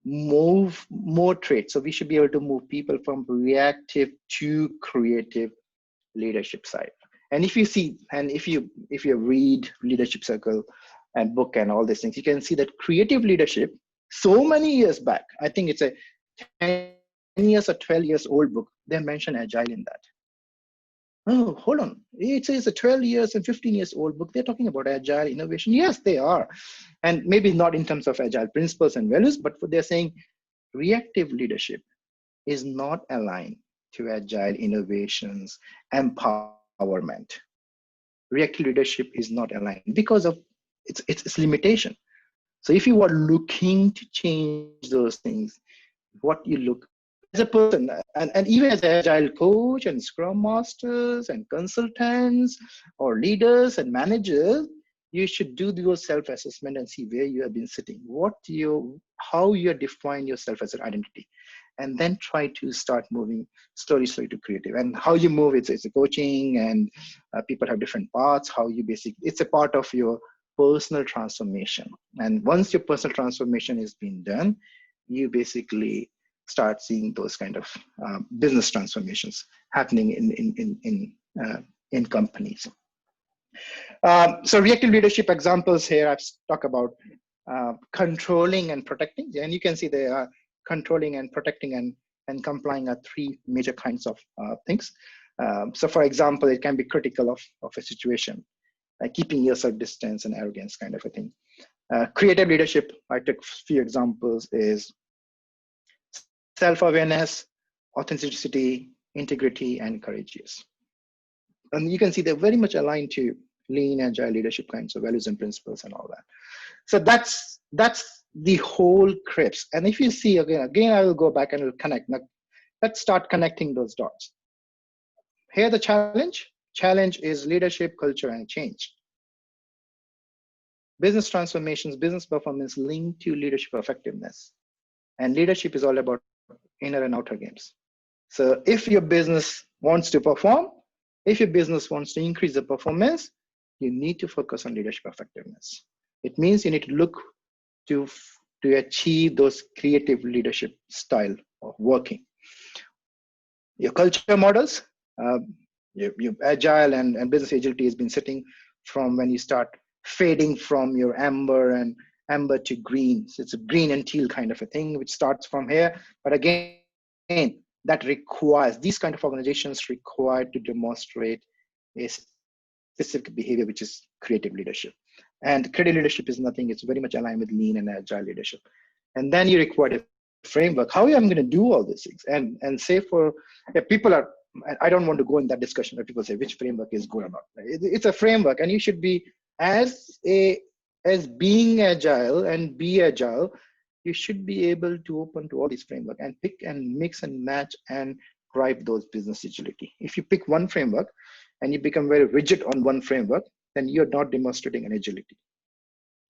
B: move more traits. So we should be able to move people from reactive to creative leadership side. And if you see, and if you read Leadership Circle and book and all these things, you can see that creative leadership, so many years back, I think it's a 10 years or 12 years old book, they mention Agile in that. Oh, hold on. It says a 12 years and 15 years old book. They're talking about Agile innovation. Yes, they are. And maybe not in terms of Agile principles and values, but they're saying reactive leadership is not aligned to Agile innovations, empowerment. Reactive leadership is not aligned because of its limitation. So if you are looking to change those things, what you look as a person, and even as an agile coach and scrum masters and consultants or leaders and managers, you should do your self-assessment and see where you have been sitting, how you define yourself as an identity, and then try to start moving slowly to creative. And how you move, it's a coaching, and people have different paths. How you it's a part of your personal transformation. And once your personal transformation is being done, you basically start seeing those kind of business transformations happening in companies. So reactive leadership examples here, I've talked about controlling and protecting. And you can see they are controlling and protecting and complying are three major kinds of things. So for example, it can be critical of a situation, like keeping yourself distance and arrogance kind of a thing. Creative leadership, I took a few examples, is self-awareness, authenticity, integrity, and courageous. And you can see they're very much aligned to lean, agile leadership kinds of values and principles and all that. So that's the whole CRIPS. And if you see, again, I will go back and will connect. Now, let's start connecting those dots. Here the challenge. Challenge is leadership, culture, and change. Business transformations, business performance linked to leadership effectiveness. And leadership is all about inner and outer games. So if your business wants to perform, if your business wants to increase the performance, you need to focus on leadership effectiveness. It means you need to look to achieve those creative leadership style of working. Your culture models, your agile and business agility has been sitting from when you start fading from your amber to green. So it's a green and teal kind of a thing, which starts from here. But again, that requires, these kind of organizations require to demonstrate a specific behavior, which is creative leadership. And creative leadership is nothing, it's very much aligned with lean and agile leadership. And then you require a framework. How am I going to do all these things? And say for people are, I don't want to go in that discussion where people say which framework is good or not. It's a framework, and you should be as being agile and be agile, you should be able to open to all these framework and pick and mix and match and drive those business agility. If you pick one framework and you become very rigid on one framework, then you're not demonstrating an agility.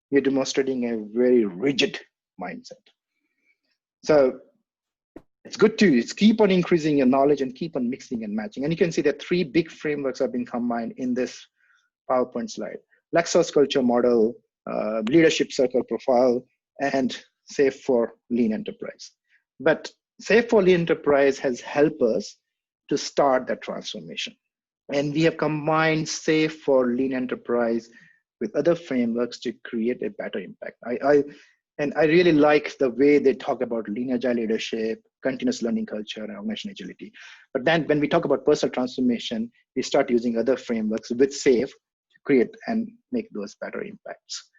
B: You're demonstrating a very rigid mindset. So it's good to keep on increasing your knowledge and keep on mixing and matching. And you can see that three big frameworks have been combined in this PowerPoint slide. Lexos culture model, leadership circle profile, and Safe for Lean Enterprise. But Safe for Lean Enterprise has helped us to start that transformation. And we have combined Safe for Lean Enterprise with other frameworks to create a better impact. I really like the way they talk about lean agile leadership, continuous learning culture and organization agility. But then when we talk about personal transformation, we start using other frameworks with SAFE to create and make those better impacts.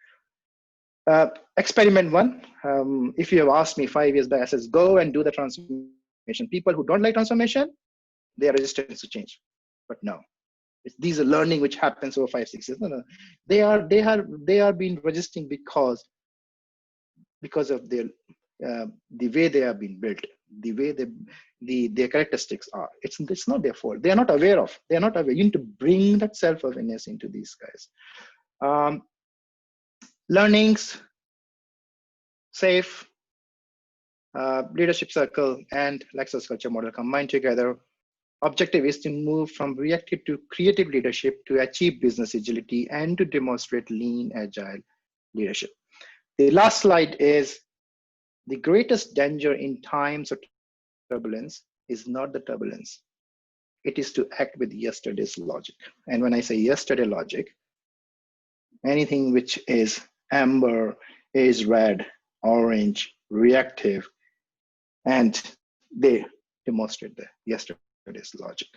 B: Experiment one, if you have asked me 5 years back, I says, go and do the transformation. People who don't like transformation, they are resistant to change. But no, these are learning which happens over 5-6 years. No, they are being resisting because of their the way they have been built, the way their characteristics are. It's not their fault. They are not aware of. They are not aware. You need to bring that self-awareness into these guys. Learnings, SAFE, leadership circle, and Lexus culture model combined together. Objective is to move from reactive to creative leadership to achieve business agility and to demonstrate lean, agile leadership. The last slide is the greatest danger in times of turbulence is not the turbulence. It is to act with yesterday's logic. And when I say yesterday logic, anything which is amber, is red, orange, reactive, and they demonstrate the yesterday's logic.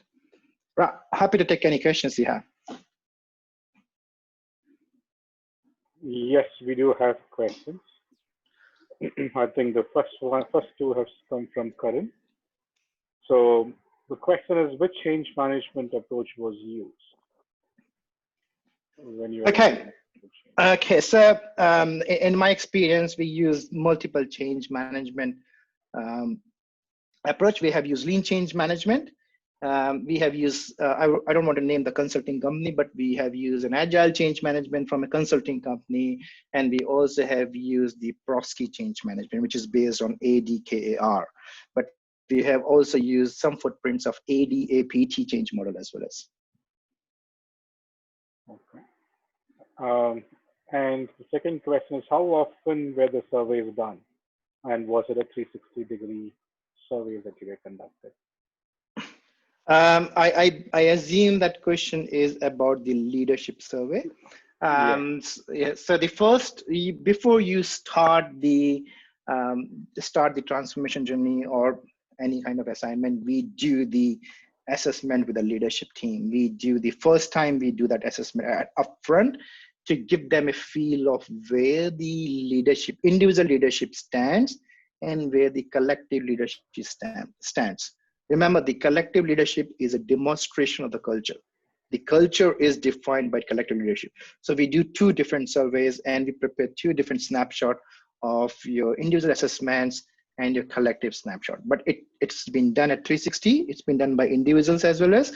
B: Right. Happy to take any questions you have.
A: Yes, we do have questions. I think the first two have come from Karan. So the question is, which change management approach was used when you were
B: Okay. Okay, so in my experience, we use multiple change management approach. We have used lean change management. We have used, I don't want to name the consulting company, but we have used an agile change management from a consulting company. And we also have used the Prosky change management, which is based on ADKAR. But we have also used some footprints of ADAPT change model as well as.
A: Okay. And the second question is, how often were the surveys done? And was it a 360-degree survey that you were conducted?
B: I assume that question is about the leadership survey. Yeah, so the first, before you start the transformation journey or any kind of assignment, we do the assessment with the leadership team. We do the first time we do that assessment upfront to give them a feel of where the individual leadership stands and where the collective leadership stands. Remember, the collective leadership is a demonstration of the culture. The culture is defined by collective leadership. So we do 2 different surveys and we prepare 2 different snapshots of your individual assessments and your collective snapshot. But it's been done at 360. It's been done by individuals as well as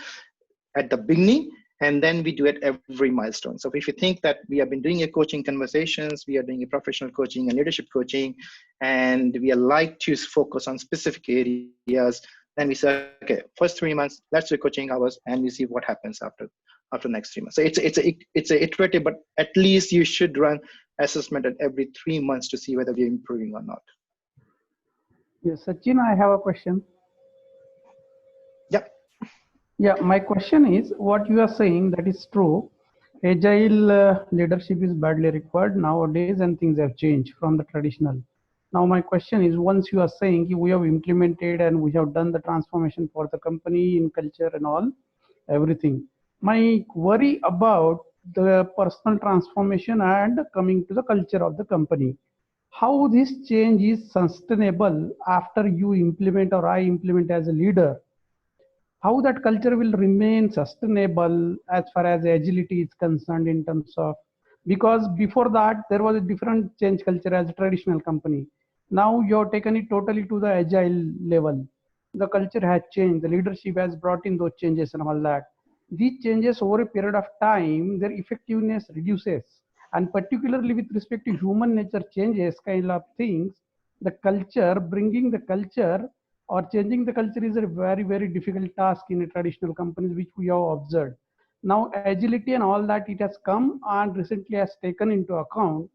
B: at the beginning. And then we do it every milestone. So if you think that we have been doing a coaching conversations, we are doing a professional coaching and leadership coaching, and we like to focus on specific areas, then we say, okay, first 3 months, let's do coaching hours, and we see what happens after next 3 months. So it's a iterative, but at least you should run assessment at every 3 months to see whether we're improving or not.
C: Yes, Sachin, I have a question.
B: Yep.
C: Yeah, my question is, what you are saying, that is true. Agile leadership is badly required nowadays, and things have changed from the traditional. Now, my question is, once you are saying we have implemented and we have done the transformation for the company in culture and all, everything. My worry about the personal transformation and coming to the culture of the company. How this change is sustainable after you implement or I implement as a leader? How that culture will remain sustainable as far as agility is concerned in terms of, because before that there was a different change culture as a traditional company. Now you have taken it totally to the agile level. The culture has changed, the leadership has brought in those changes and all that. These changes over a period of time, their effectiveness reduces. And particularly with respect to human nature changes kind of things, the culture, bringing the culture or changing the culture is a very, very difficult task in a traditional companies, which we have observed. Now, agility and all that, it has come and recently has taken into account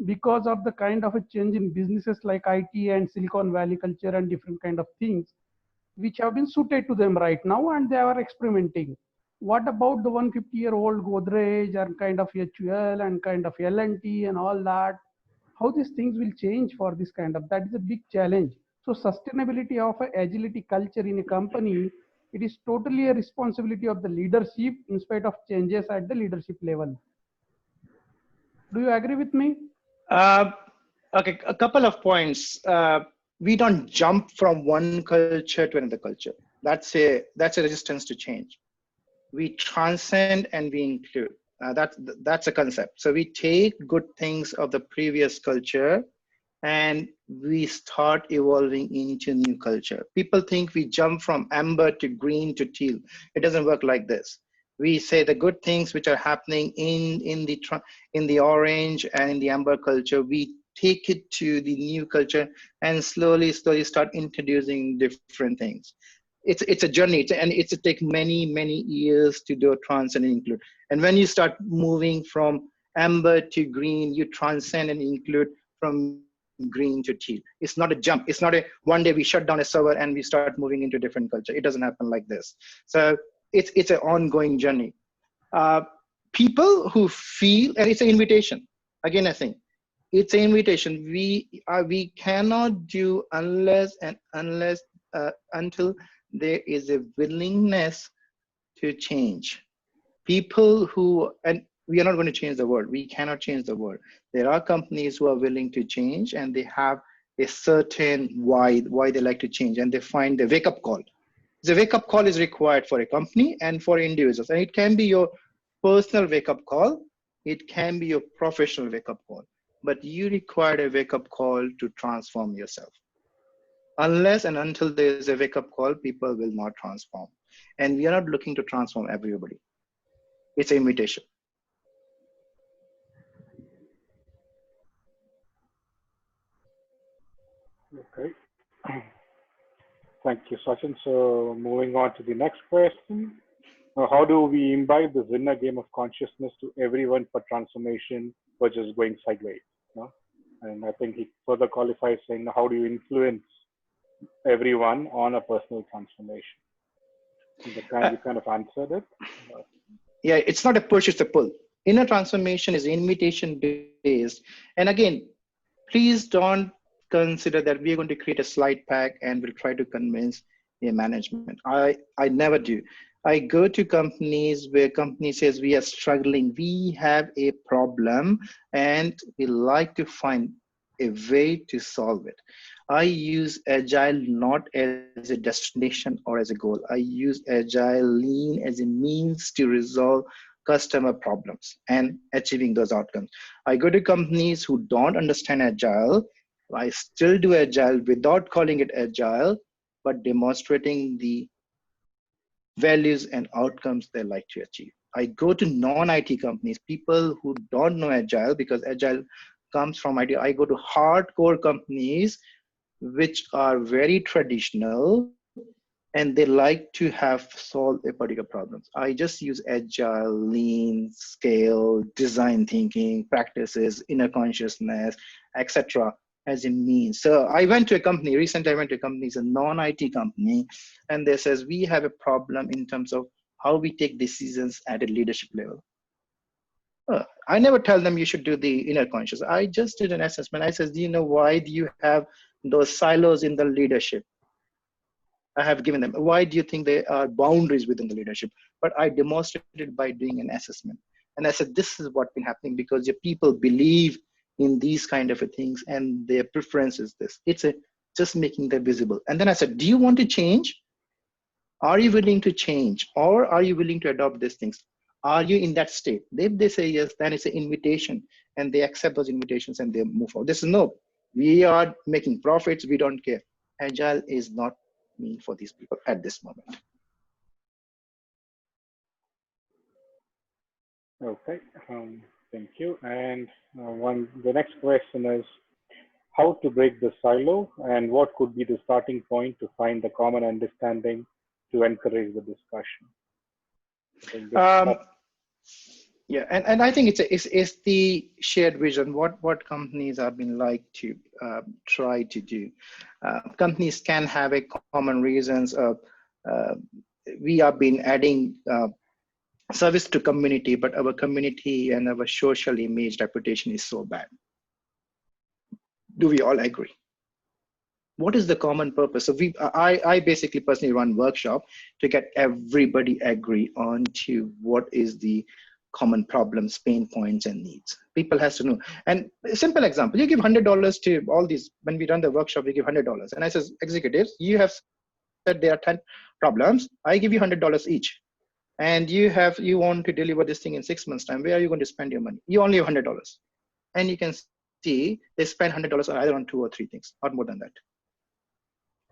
C: because of the kind of a change in businesses like IT and Silicon Valley culture and different kind of things, which have been suited to them right now, and they are experimenting. What about the 150-year-old Godrej and kind of HUL and kind of L&T and all that? How these things will change for this kind of, that is a big challenge. So sustainability of a agility culture in a company, it is totally a responsibility of the leadership in spite of changes at the leadership level. Do you agree with me?
B: Okay, a couple of points. We don't jump from one culture to another culture. That's a resistance to change. We transcend and we include. That's a concept. So we take good things of the previous culture and we start evolving into new culture. People think we jump from amber to green to teal. It doesn't work like this. We say the good things which are happening in the orange and in the amber culture, we take it to the new culture and slowly start introducing different things. It's a journey, and it's take many years to do a transcend and include. And when you start moving from amber to green, you transcend and include from green to teal. It's not a jump. It's not a one day we shut down a server and we start moving into different culture. It doesn't happen like this. So it's an ongoing journey. People who feel, and it's an invitation. Again, I think it's an invitation. We cannot do unless until there is a willingness to change. People who, and we are not going to change the world. We cannot change the world. There are companies who are willing to change and they have a certain why they like to change, and they find the wake up call. The wake up call is required for a company and for individuals. And it can be your personal wake up call. It can be your professional wake up call, but you require a wake up call to transform yourself. Unless and until there is a wake up call, people will not transform. And we are not looking to transform everybody. It's an invitation.
A: Okay. Thank you, Sachin. So moving on to the next question. How do we imbibe the winner game of consciousness to everyone for transformation versus going sideways? No? And I think he further qualifies saying, how do you influence everyone on a personal transformation? You kind of answered it.
B: Yeah, it's not a push, it's a pull. Inner transformation is invitation based. And again, please don't consider that we are going to create a slide pack and we'll try to convince the management. I never do. I go to companies where company says we are struggling, we have a problem, and we like to find a way to solve it. I use Agile not as a destination or as a goal. I use Agile lean as a means to resolve customer problems and achieving those outcomes. I go to companies who don't understand Agile. I still do Agile without calling it Agile, but demonstrating the values and outcomes they like to achieve. I go to non-IT companies, people who don't know Agile, because Agile comes from IT. I go to hardcore companies which are very traditional and they like to have solved a particular problems. I just use Agile, lean, scale, design thinking, practices, inner consciousness, etc. as a means. So I went to a company, recently I went to a company, it's a non-IT company, and they says, we have a problem in terms of how we take decisions at a leadership level. I never tell them you should do the inner conscious. I just did an assessment. I says, do you know why do you have those silos in the leadership? I have given them. Why do you think there are boundaries within the leadership? But I demonstrated by doing an assessment. And I said, this is what's been happening because your people believe in these kind of things and their preference is this. It's just making them visible. And then I said, do you want to change? Are you willing to change? Or are you willing to adopt these things? Are you in that state? If they say yes, then it's an invitation and they accept those invitations and they move forward. This is no, we are making profits, we don't care. Agile is not mean for these people at this moment.
A: Okay, thank you. And the next question is how to break the silo and what could be the starting point to find the common understanding to encourage the discussion.
B: Yeah, and I think it's the shared vision. What companies have been like to try to do. Companies can have a common reasons of we have been adding service to community, but our community and our social image reputation is so bad. Do we all agree? What is the common purpose? So I basically personally run workshop to get everybody agree on to what is the common problems, pain points, and needs. People has to know. And a simple example, you give $100 to all these, when we run the workshop, we give $100. And I says, executives, you have said there are 10 problems. I give you $100 each. And you want to deliver this thing in 6 months time. Where are you going to spend your money? You only have $100. And you can see they spend $100 either on 2 or 3 things, not more than that.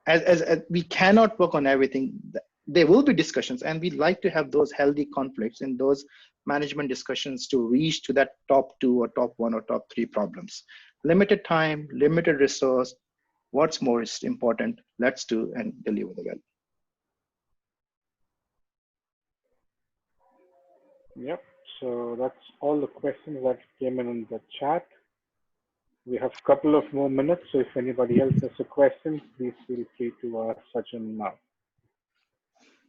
B: As we cannot work on everything. There will be discussions, and we like to have those healthy conflicts in those management discussions to reach to that top 2 or top 1 or top 3 problems. Limited time, limited resource. What's most important? Let's do and deliver the value.
A: Yep. So that's all the questions that came in the chat. We have a couple of more minutes, so if anybody else has a question, please feel free to ask Sachin now.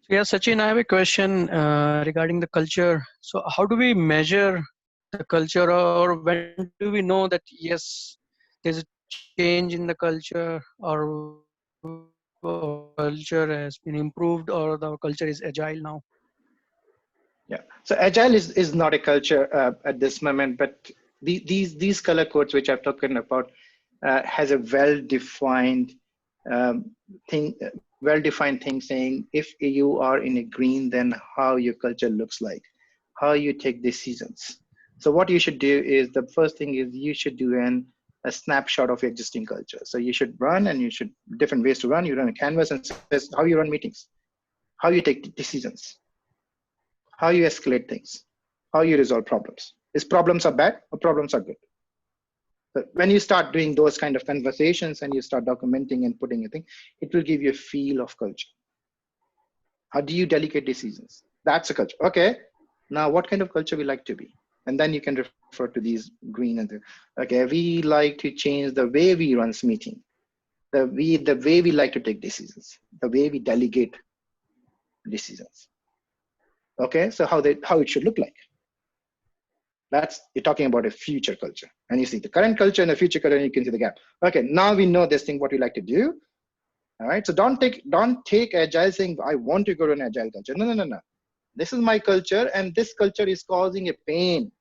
D: Yeah, Sachin, I have a question regarding the culture. So how do we measure the culture, or when do we know that, yes, there's a change in the culture, or culture has been improved, or the culture is agile now?
B: Yeah. So agile is not a culture at this moment, but these color codes which I've talking about has a well-defined thing, well-defined thing saying if you are in a green, then how your culture looks like, how you take decisions. So what you should do is, the first thing is you should do a snapshot of your existing culture. So you should run, and you should different ways to run. You run a canvas and says how you run meetings, how you take decisions, how you escalate things, how you resolve problems. Is problems are bad or problems are good? But when you start doing those kind of conversations and you start documenting and putting a thing, it will give you a feel of culture. How do you delegate decisions? That's a culture. Okay, now what kind of culture we like to be? And then you can refer to these green and the, okay, we like to change the way we run meeting, the way we like to take decisions, the way we delegate decisions. Okay, so how it should look like. That's, you're talking about a future culture. And you see the current culture and the future culture, and you can see the gap. Okay, now we know this thing, what we like to do. All right, so don't take agile saying, I want to go to an agile culture. No. This is my culture, and this culture is causing a pain.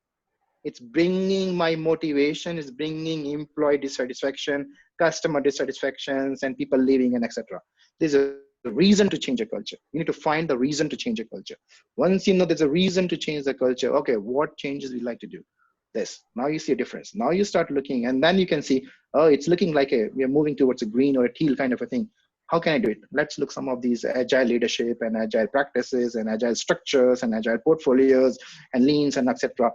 B: It's bringing my motivation, it's bringing employee dissatisfaction, customer dissatisfactions, and people leaving, and etc. There's a reason to change a culture. You need to find the reason to change a culture. Once you know there's a reason to change the culture, okay, what changes we like to do? This. Now you see a difference. Now you start looking, and then you can see, oh, it's looking like we are moving towards a green or a teal kind of a thing. How can I do it? Let's look some of these agile leadership and agile practices and agile structures and agile portfolios and leans and etc.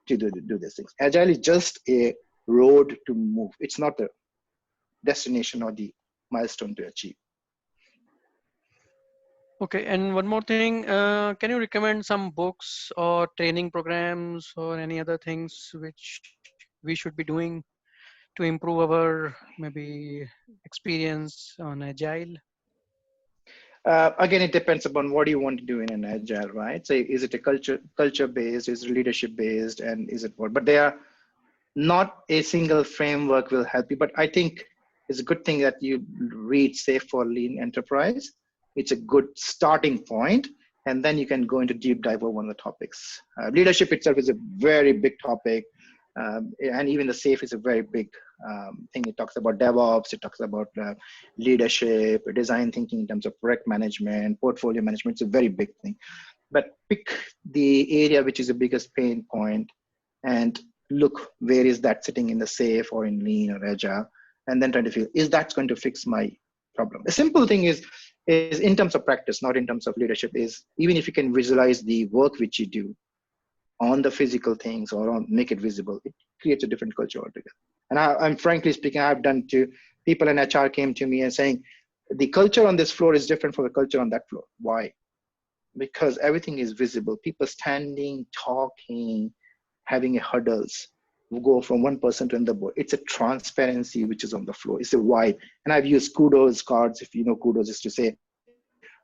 B: to do these things. Agile is just a road to move. It's not the destination or the milestone to achieve.
D: Okay, and one more thing, can you recommend some books or training programs or any other things which we should be doing to improve our maybe experience on agile?
B: Again, it depends upon what you want to do in an agile, right? So is it a culture based, is it leadership based, and is it what? But they are not a single framework will help you. But I think it's a good thing that you read Safe for Lean Enterprise. It's a good starting point, and then you can go into deep dive over one of the topics. Leadership itself is a very big topic, and even the SAFE is a very big thing. It talks about DevOps, it talks about leadership, design thinking in terms of project management, portfolio management. It's a very big thing. But pick the area which is the biggest pain point and look where is that sitting in the SAFE or in Lean or Agile, and then try to feel, is that going to fix my problem? A simple thing is in terms of practice, not in terms of leadership, is even if you can visualize the work which you do on the physical things or on make it visible, it creates a different culture altogether. And I'm frankly speaking, I've done to people in HR came to me and saying, the culture on this floor is different from the culture on that floor. Why? Because everything is visible. People standing, talking, having a huddles, go from one person to another board. It's a transparency which is on the floor. It's a vibe. And I've used kudos cards. If you know kudos is to say,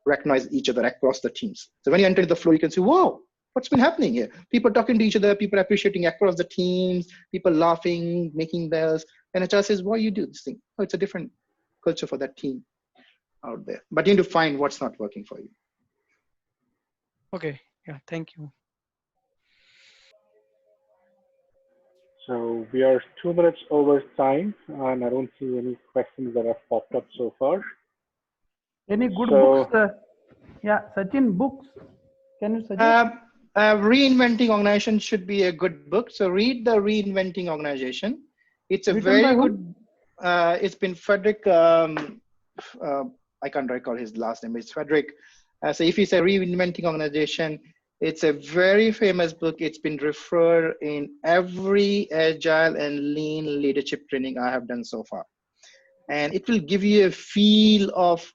B: recognize each other across the teams. So when you enter the floor, you can see, whoa, what's been happening here? People talking to each other, people appreciating across the teams, people laughing, making bells. And HR says, why you do this thing? Oh, it's a different culture for that team out there. But you need to find what's not working for you.
D: Okay. Yeah. Thank you.
A: So we are 2 minutes over time, and I don't see any questions that have popped up so far.
C: Any good
A: So-
C: books? Yeah, Sachin, books. Can you suggest?
B: Reinventing Organization should be a good book. So read the Reinventing Organization. It's a
C: Written by
B: very
C: whom?
B: good. It's been Frederick. I can't recall his last name. It's Frederick. So if it's a Reinventing Organization, it's a very famous book. It's been referred in every agile and lean leadership training I have done so far. And it will give you a feel of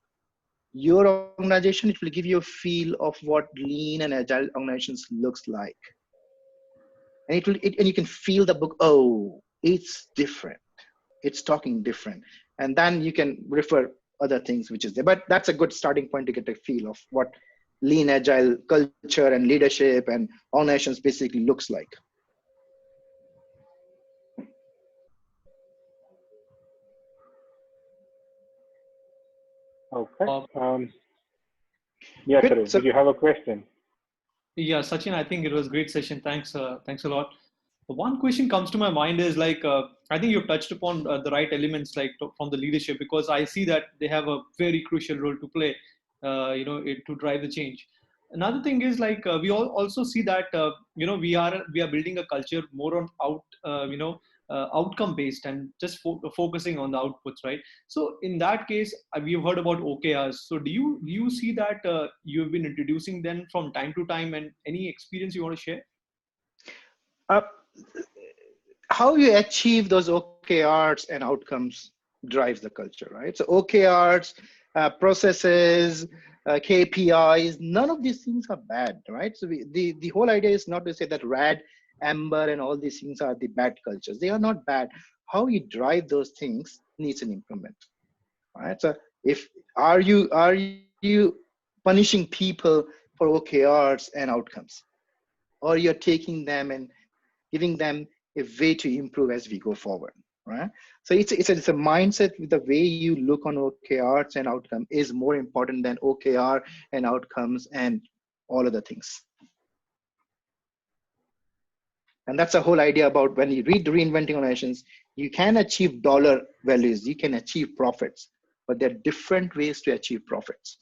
B: your organization. It will give you a feel of what lean and agile organizations looks like. And and you can feel the book. Oh, it's different. It's talking different. And then you can refer other things which is there. But that's a good starting point to get a feel of what lean agile culture and leadership and organizations basically looks like.
A: Okay. Yeah,
B: Good.
A: Tarun,
B: So-
A: did you have a question?
E: Yeah, Sachin, I think it was a great session. Thanks a lot. One question comes to my mind is like, I think you've touched upon the right elements like from the leadership, because I see that they have a very crucial role to play, to drive the change. Another thing is like, we all also see that, we are building a culture more on outcome based and just focusing on the outputs, right? So in that case, we've heard about OKRs. So do you see that you've been introducing them from time to time, and any experience you want to share?
B: How you achieve those OKRs and outcomes drives the culture, right? So OKRs, processes, KPIs, none of these things are bad, right? So the whole idea is not to say that RAD, Amber, and all these things are the bad cultures. They are not bad. How you drive those things needs an improvement, right? So if are you punishing people for OKRs and outcomes, or you're taking them and giving them a way to improve as we go forward, right? So it's a mindset. The way you look on OKRs and outcome is more important than OKR and outcomes and all other things. And that's the whole idea about when you read Reinventing Organizations, you can achieve dollar values, you can achieve profits, but there are different ways to achieve profits.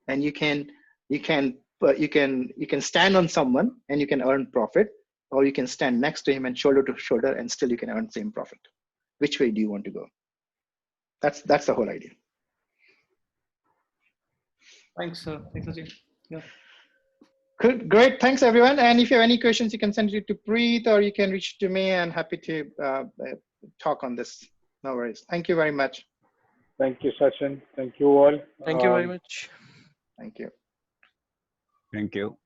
B: And you can stand on someone and you can earn profit, or you can stand next to him and shoulder to shoulder and still you can earn the same profit. Which way do you want to go? That's the whole idea.
E: Thanks, Sachin. Yeah.
B: Good, great, thanks everyone. And if you have any questions, you can send it to Preet or you can reach to me, and happy to talk on this. No worries. Thank you very much.
A: Thank you, Sachin. Thank you all.
D: Thank you very much.
B: Thank you.
F: Thank you.